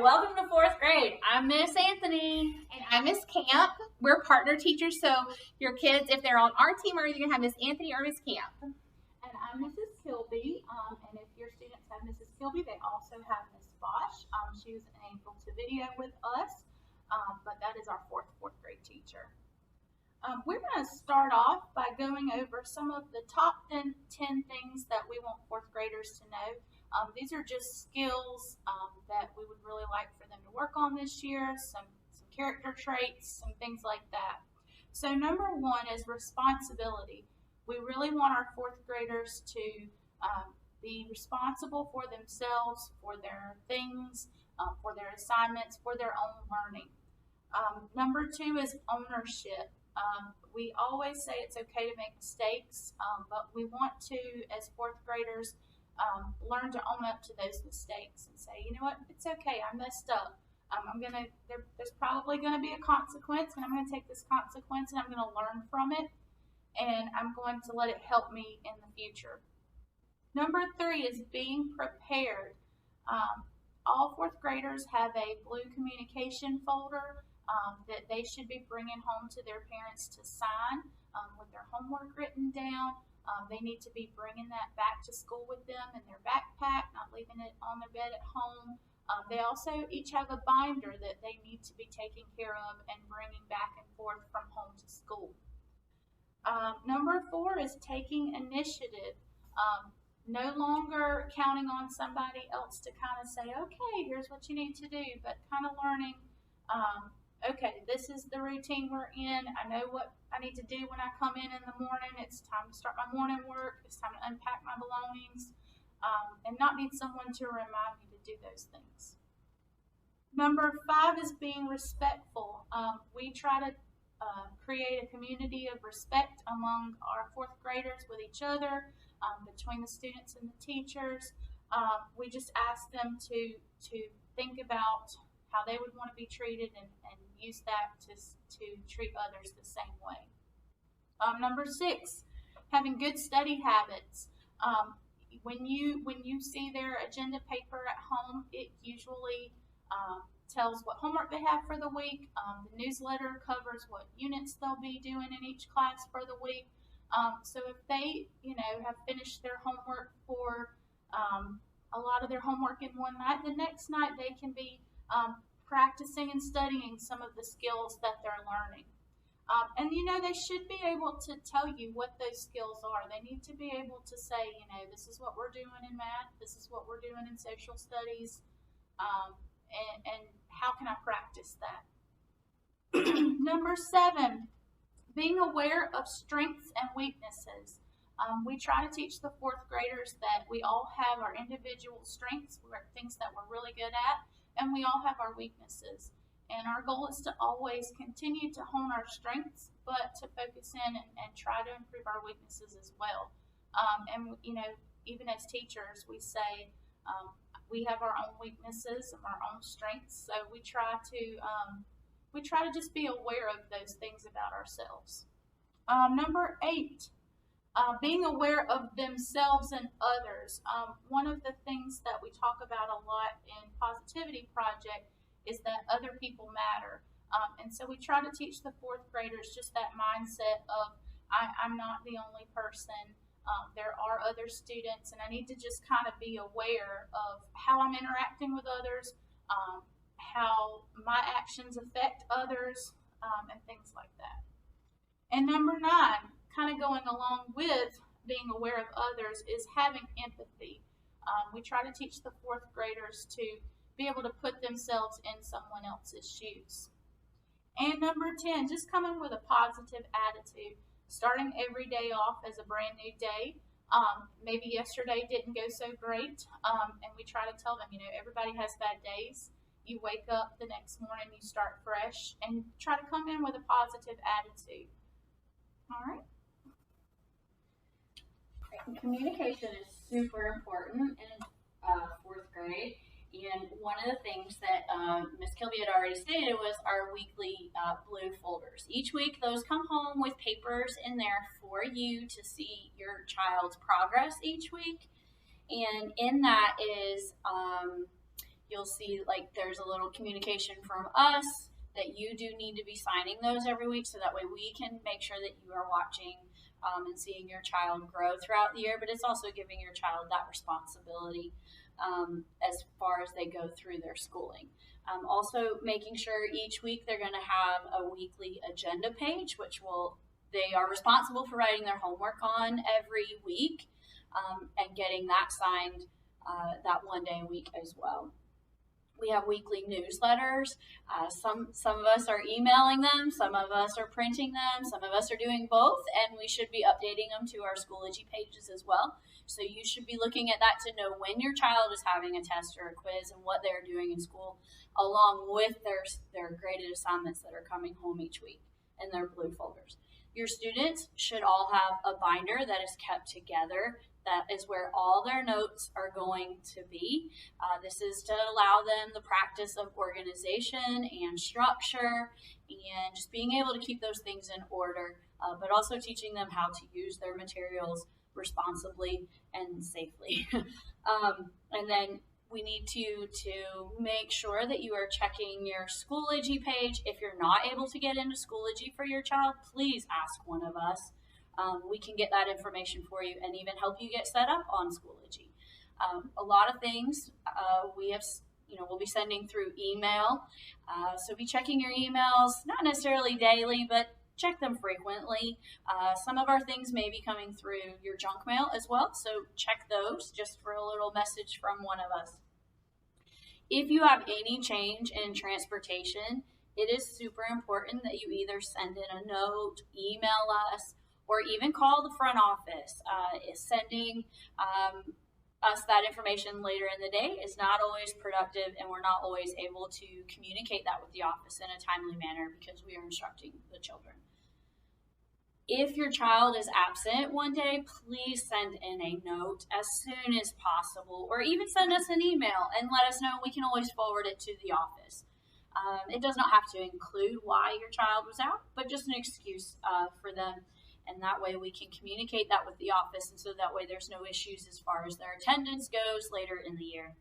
welcome to fourth grade. I'm Miss Anthony. And I'm Miss Camp. We're partner teachers, so your kids, if they're on our team, are either going to have Miss Anthony or Miss Camp. And I'm Mrs. Kilby, and if your students have Mrs. Kilby, they also have Miss Bosch. She was unable to video with us, but that is our fourth grade teacher. We're going to start off by going over some of the top 10 things that we want fourth graders to know. These are just skills that we would really like for them to work on this year, some character traits, some things like that. So number one is responsibility. We really want our fourth graders to be responsible for themselves, for their things, for their assignments, for their own learning. Number two is ownership. We always say it's okay to make mistakes, but we want to, as fourth graders, learn to own up to those mistakes and say, you know what, it's okay, I messed up. There's probably going to be a consequence, and I'm going to take this consequence and I'm going to learn from it, and I'm going to let it help me in the future. Number three is being prepared. All fourth graders have a blue communication folder that they should be bringing home to their parents to sign with their homework written down. They need to be bringing that back to school with them in their backpack, not leaving it on their bed at home. They also each have a binder that they need to be taking care of and bringing back and forth from home to school. Number four is taking initiative. No longer counting on somebody else to kind of say, okay, here's what you need to do, but kind of learning, okay, this is the routine we're in. I know what I need to do when I come in the morning. It's time to start my morning work. It's time to unpack my belongings, and not need someone to remind me to do those things. Number five is being respectful. We try to create a community of respect among our fourth graders with each other, between the students and the teachers. We just ask them to think about how they would want to be treated and use that to treat others the same way. Number six, having good study habits. When you see their agenda paper at home, it usually tells what homework they have for the week. The newsletter covers what units they'll be doing in each class for the week. So if they, have finished their homework for a lot of their homework in one night, the next night they can be practicing and studying some of the skills that they're learning. And they should be able to tell you what those skills are. They need to be able to say, this is what we're doing in math, this is what we're doing in social studies, and how can I practice that? Number seven, being aware of strengths and weaknesses. We try to teach the fourth graders that we all have our individual strengths, things that we're really good at, and we all have our weaknesses. And our goal is to always continue to hone our strengths, but to focus in and try to improve our weaknesses as well. And even as teachers, we say we have our own weaknesses and our own strengths, so we try to just be aware of those things about ourselves. Number eight, being aware of themselves and others. One of the things that we talk about a lot in Positivity Project is that other people matter. And so we try to teach the fourth graders just that mindset of, I'm not the only person. There are other students, and I need to just kind of be aware of how I'm interacting with others, how my actions affect others, and things like that. And number nine, kind of going along with being aware of others, is having empathy. We try to teach the fourth graders to be able to put themselves in someone else's shoes. And number 10, just coming with a positive attitude, starting every day off as a brand new day. Maybe yesterday didn't go so great, and we try to tell them, everybody has bad days. You wake up the next morning, you start fresh, and try to come in with a positive attitude. All right. Communication is super important in fourth grade. And one of the things that Ms. Kilby had already stated was our weekly blue folders. Each week, those come home with papers in there for you to see your child's progress each week. And in that is you'll see like there's a little communication from us that you do need to be signing those every week, so that way we can make sure that you are watching and seeing your child grow throughout the year. But it's also giving your child that responsibility as far as they go through their schooling. Also making sure each week they're going to have a weekly agenda page, which they are responsible for writing their homework on every week, and getting that signed that one day a week as well. We have weekly newsletters. Some of us are emailing them, some of us are printing them, some of us are doing both, and we should be updating them to our Schoology pages as well. So you should be looking at that to know when your child is having a test or a quiz and what they're doing in school, along with their graded assignments that are coming home each week in their blue folders. Your students should all have a binder that is kept together. That is where all their notes are going to be. This is to allow them the practice of organization and structure and just being able to keep those things in order, but also teaching them how to use their materials responsibly and safely. And then we need to make sure that you are checking your Schoology page. If you're not able to get into Schoology for your child, please ask one of us. We can get that information for you and even help you get set up on Schoology. A lot of things we'll be sending through email. So be checking your emails, not necessarily daily, but check them frequently. Some of our things may be coming through your junk mail as well, so check those just for a little message from one of us. If you have any change in transportation, it is super important that you either send in a note, email us, or even call the front office. Sending us that information later in the day is not always productive, and we're not always able to communicate that with the office in a timely manner because we are instructing the children. If your child is absent one day, please send in a note as soon as possible, or even send us an email and let us know. We can always forward it to the office. It does not have to include why your child was out, but just an excuse for them. And that way we can communicate that with the office, and so that way there's no issues as far as their attendance goes later in the year.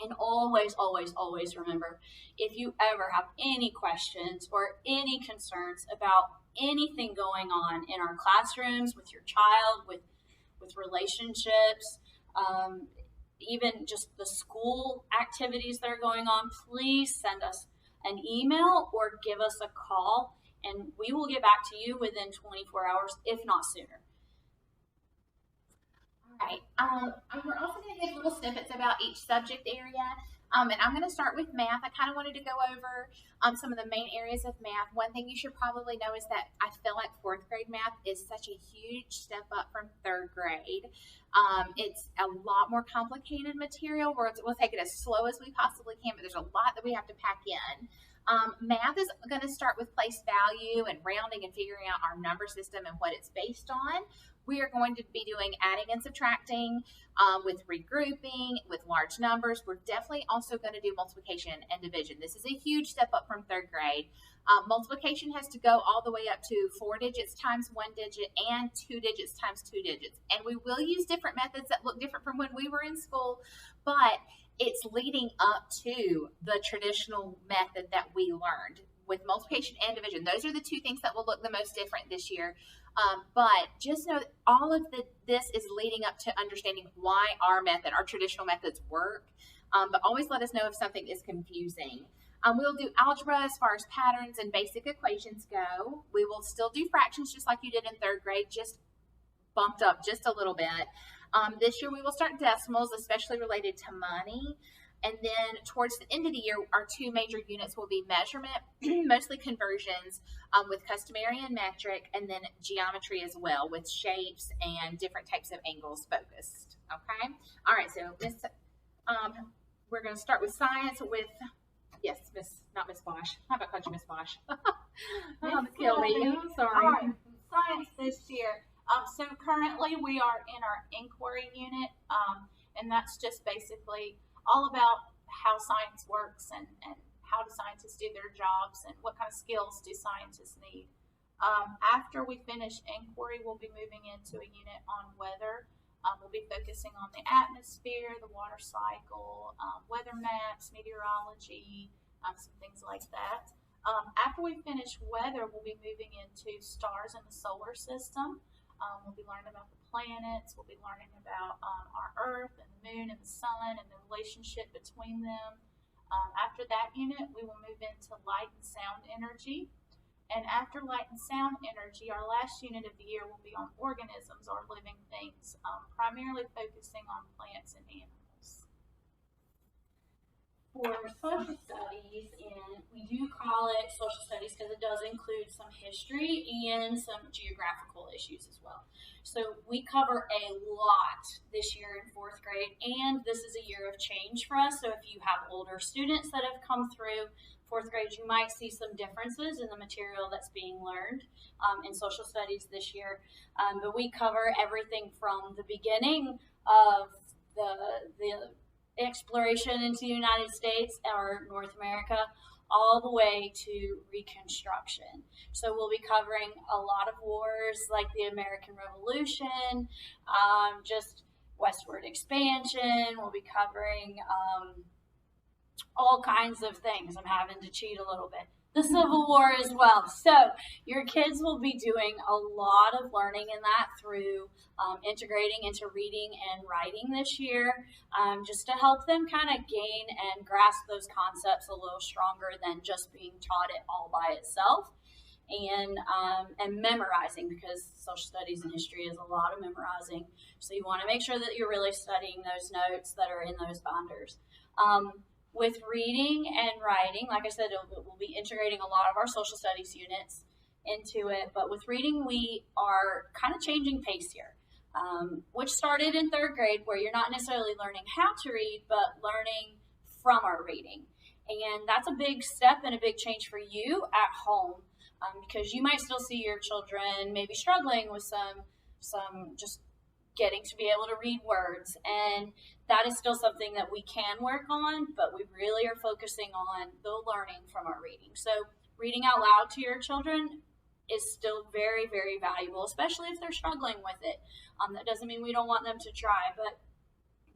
And always, always, always remember, if you ever have any questions or any concerns about anything going on in our classrooms with your child, with relationships, even just the school activities that are going on, please send us an email or give us a call, and we will get back to you within 24 hours, if not sooner. All right. We're also going to give little snippets about each subject area. And I'm going to start with math. I kind of wanted to go over some of the main areas of math. One thing you should probably know is that I feel like fourth grade math is such a huge step up from third grade. It's a lot more complicated material. We'll take it as slow as we possibly can, but there's a lot that we have to pack in. Math is going to start with place value and rounding and figuring out our number system and what it's based on. We are going to be doing adding and subtracting, with regrouping, with large numbers. We're definitely also going to do multiplication and division. This is a huge step up from third grade. Multiplication has to go all the way up to 4 digits times 1 digit and 2 digits times 2 digits. And we will use different methods that look different from when we were in school, but it's leading up to the traditional method that we learned with multiplication and division. Those are the two things that will look the most different this year. But just know that all of this is leading up to understanding why our traditional methods work. But always let us know if something is confusing. We'll do algebra as far as patterns and basic equations go. We will still do fractions just like you did in third grade, just bumped up just a little bit. This year we will start decimals, especially related to money. And then towards the end of the year, our two major units will be measurement, mostly conversions, with customary and metric, and then geometry as well, with shapes and different types of angles focused. Okay? All right, so we're going to start with science with, yes, not Miss Bosch. How about call you Miss Bosch? Miss Kilby. I'm sorry. All right, science this year. So currently we are in our inquiry unit, and that's just basically all about how science works and how do scientists do their jobs and what kind of skills do scientists need. After we finish inquiry, we'll be moving into a unit on weather. We'll be focusing on the atmosphere, the water cycle, weather maps, meteorology, some things like that. After we finish weather, we'll be moving into stars in the solar system. We'll be learning about the planets. We'll be learning about our Earth and the Moon and the Sun and the relationship between them. After that unit, we will move into light and sound energy. And after light and sound energy, our last unit of the year will be on organisms or living things, primarily focusing on plants and animals. For social studies, and we do call it social studies because it does include some history and some geographical issues as well. So we cover a lot this year in 4th grade, and this is a year of change for us. So if you have older students that have come through 4th grade, you might see some differences in the material that's being learned in social studies this year. But we cover everything from the beginning of the exploration into the United States or North America all the way to Reconstruction. So we'll be covering a lot of wars like the American Revolution, just westward expansion. We'll be covering all kinds of things. I'm having to cheat a little bit. The Civil War as well. So your kids will be doing a lot of learning in that through integrating into reading and writing this year, just to help them kind of gain and grasp those concepts a little stronger than just being taught it all by itself. And memorizing, because social studies and history is a lot of memorizing. So you want to make sure that you're really studying those notes that are in those binders. With reading and writing, like I said, we'll be integrating a lot of our social studies units into it. But with reading, we are kind of changing pace here, which started in 3rd grade, where you're not necessarily learning how to read, but learning from our reading. And that's a big step and a big change for you at home, because you might still see your children maybe struggling with some just getting to be able to read words, and that is still something that we can work on, but we really are focusing on the learning from our reading. So reading out loud to your children is still very, very valuable, especially if they're struggling with it. That doesn't mean we don't want them to try, but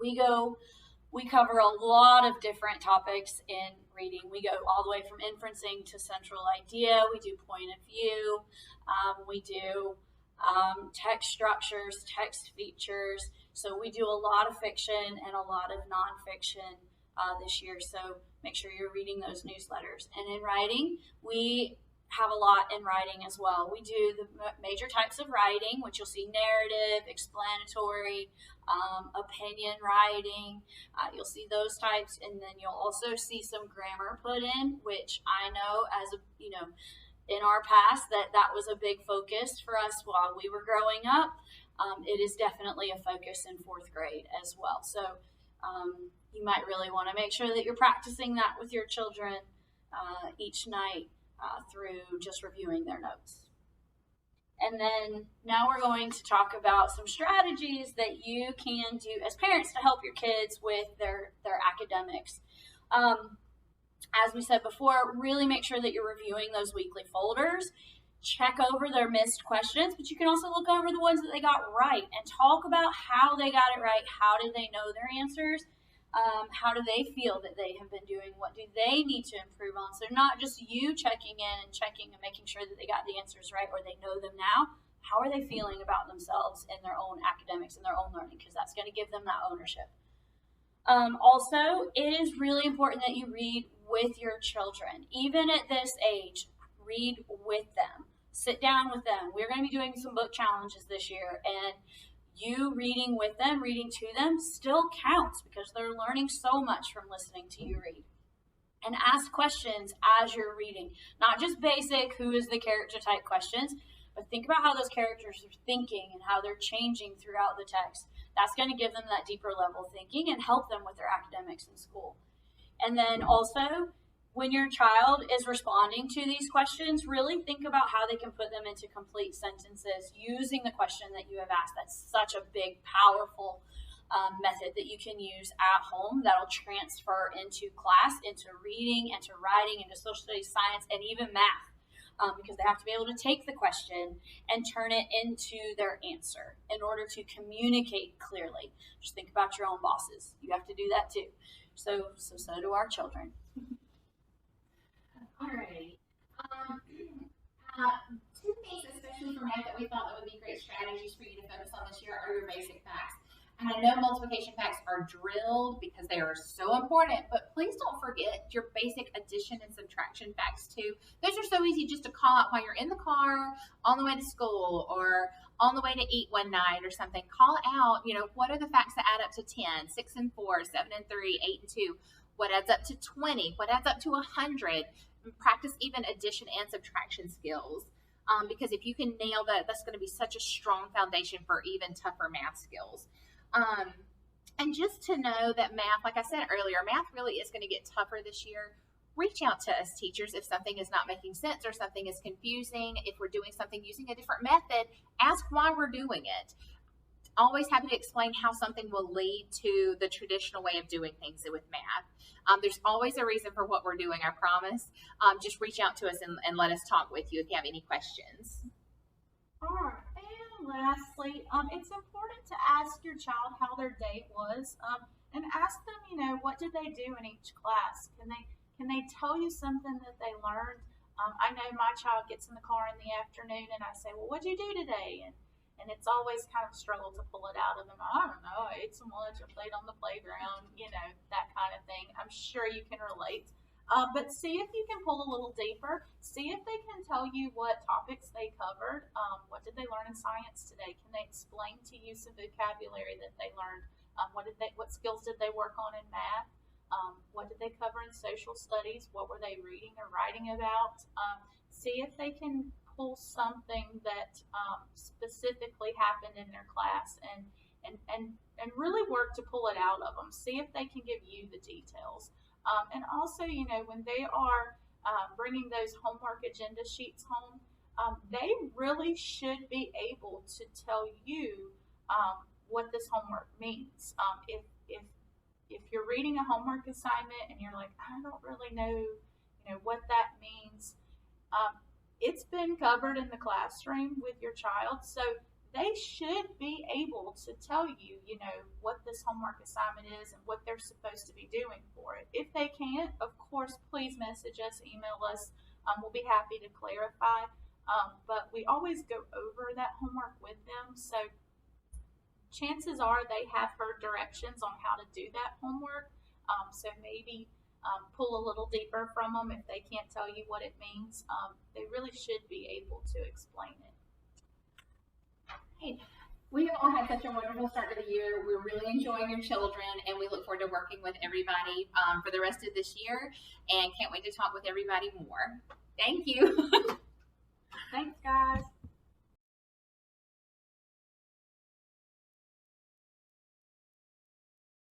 we cover a lot of different topics in reading. We go all the way from inferencing to central idea. We do point of view. We do text structures, text features. So we do a lot of fiction and a lot of nonfiction this year. So make sure you're reading those newsletters. And in writing, we have a lot in writing as well. We do the major types of writing, which you'll see: narrative, explanatory, opinion writing. You'll see those types, and then you'll also see some grammar put in, which I know in our past that was a big focus for us while we were growing up. It is definitely a focus in 4th grade as well. So you might really want to make sure that you're practicing that with your children each night through just reviewing their notes. And then now we're going to talk about some strategies that you can do as parents to help your kids with their academics. As we said before, really make sure that you're reviewing those weekly folders. Check over their missed questions, but you can also look over the ones that they got right and talk about how they got it right. How did they know their answers? How do they feel that they have been doing? What do they need to improve on? So not just you checking in and checking and making sure that they got the answers right or they know them now. How are they feeling about themselves and their own academics and their own learning? Because that's going to give them that ownership. Also, it is really important that you read with your children. Even at this age, read with them. Sit down with them. We're going to be doing some book challenges this year, and you reading with them, reading to them, still counts because they're learning so much from listening to you read. And ask questions as you're reading. Not just basic, who is the character type questions, but think about how those characters are thinking and how they're changing throughout the text. That's going to give them that deeper level thinking and help them with their academics in school. And then also, when your child is responding to these questions, really think about how they can put them into complete sentences using the question that you have asked. That's such a big, powerful method that you can use at home that'll transfer into class, into reading, into writing, into social studies, science, and even math. because they have to be able to take the question and turn it into their answer in order to communicate clearly. Just think about your own bosses. You have to do that too. So do our children. Alrighty. Two things, especially for math, that we thought that would be great strategies for you to focus on this year are your basic facts. And I know multiplication facts are drilled because they are so important, but please don't forget your basic addition and subtraction facts too. Those are so easy just to call out while you're in the car, on the way to school, or on the way to eat one night or something. Call out, what are the facts that add up to 10, 6 and 4, 7 and 3, 8 and 2, what adds up to 20, what adds up to 100. Practice even addition and subtraction skills. Because if you can nail that, that's going to be such a strong foundation for even tougher math skills. And just to know that math, like I said earlier, math really is going to get tougher this year. Reach out to us teachers if something is not making sense or something is confusing. If we're doing something using a different method, ask why we're doing it. Always happy to explain how something will lead to the traditional way of doing things with math. There's always a reason for what we're doing, I promise. Just reach out to us and let us talk with you if you have any questions. All right. And lastly, it's important to ask your child how their day was, and ask them, what did they do in each class? Can they tell you something that they learned? I know my child gets in the car in the afternoon, and I say, well, what'd you do today? And it's always kind of a struggle to pull it out of them. I don't know, I ate some lunch or played on the playground, that kind of thing. I'm sure you can relate. But see if you can pull a little deeper. See if they can tell you what topics they covered. What did they learn in science today? Can they explain to you some vocabulary that they learned? What skills did they work on in math? What did they cover in social studies? What were they reading or writing about? See if they can pull something that specifically happened in their class and really work to pull it out of them. See if they can give you the details. And also, when they are bringing those homework agenda sheets home, they really should be able to tell you what this homework means. If you're reading a homework assignment and you're like, I don't really know, what that means, it's been covered in the classroom with your child, so they should be able to tell you, what this homework assignment is and what they're supposed to be doing for it. If they can't, of course, please message us, email us. We'll be happy to clarify. But we always go over that homework with them, so chances are they have heard directions on how to do that homework. So maybe pull a little deeper from them if they can't tell you what it means. They really should be able to explain it. Hey, we have all had such a wonderful start to the year. We're really enjoying your children, and we look forward to working with everybody for the rest of this year, and can't wait to talk with everybody more. Thank you. Thanks, guys.